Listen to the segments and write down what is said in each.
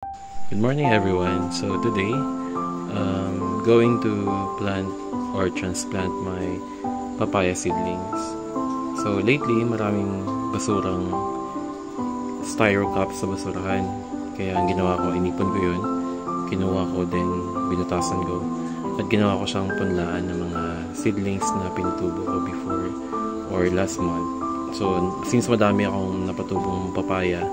Good morning everyone. So today, going to plant or transplant my papaya seedlings. So lately, maraming basurang styro cups sa basurahan. Kaya ang ginawa ko, inipon ko yun. Kinuha ko, then binutasan ko. At ginawa ko siyang punlaan ng mga seedlings na pinutubo ko before or last month. So since madami akong napatubong papaya,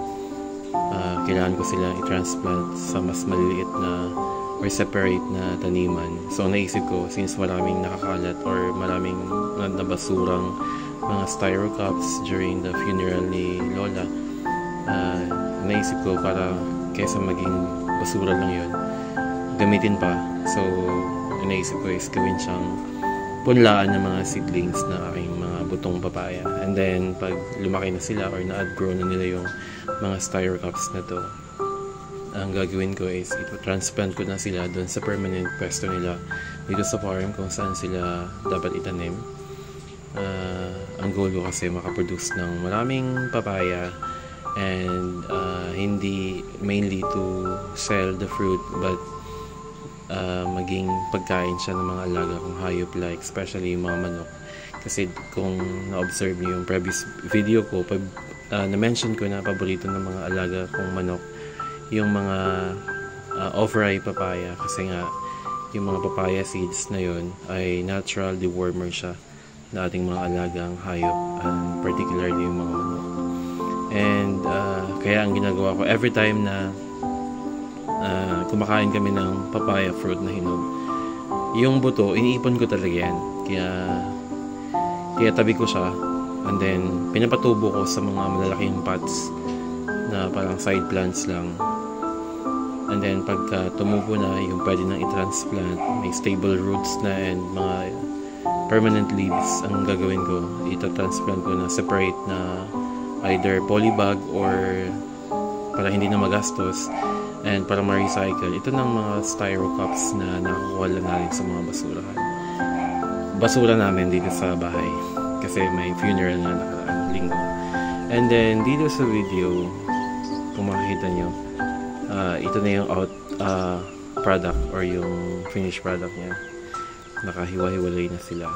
kailangan ko sila i-transplant sa mas maliliit na or separate na taniman. So naisip ko, since maraming nakakalat or maraming nabasurang mga styro cups during the funeral ni Lola, naisip ko para kaysa maging basura lang yun, gamitin pa. So naisip ko is gawin siyang punlaan ng mga seedlings na aking mga butong papaya. And then, pag lumaki na sila or na-outgrow na nila yung mga styro cups na to, ang gagawin ko is ito-transplant ko na sila doon sa permanent pwesto nila dito sa farm kung saan sila dapat itanim. Ang goal ko kasi makaproduce ng maraming papaya and hindi mainly to sell the fruit but maging pagkain siya ng mga alaga kong hayop, like especially yung mga manok. Kasi kung na-observe niyo yung previous video ko, na-mention ko na paborito ng mga alaga kong manok yung mga off-rye papaya, kasi nga yung mga papaya seeds na yun ay natural dewormer siya na ating mga alagang hayop, and particularly yung mga manok. And kaya ang ginagawa ko every time na kumakain kami ng papaya fruit na hinog, yung buto iniipon ko talaga yan, kaya tabi ko siya, and then pinapatubo ko sa mga malalaking pots na parang side plants lang. And then pagka tumubo na, yung pwede nang i-transplant, may stable roots na and mga permanent leaves, ang gagawin ko, ita-transplant ko na separate na either polybag or para hindi na magastos and para ma-recycle. Ito ng mga styro cups na nakukuha lang natin sa mga basurahan. Basura namin dito sa bahay kasi may funeral na nakaraang linggo. And then dito sa video, kung makikita nyo, ito na yung product or yung finished product niya. Nakahiwa-hiwalay na sila.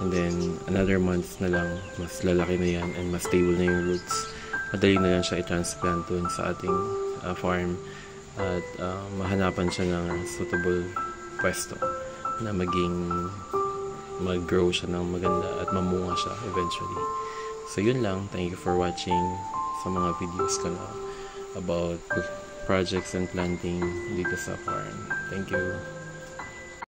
And then another month na lang, mas lalaki na yan and mas stable na yung roots. Madali na lang siya i-transplant dun sa ating farm at mahanapan siya ng suitable pwesto na mag-grow siya ng maganda at mamunga siya eventually. So yun lang. Thank you for watching sa mga videos ko na about projects and planting dito sa farm. Thank you.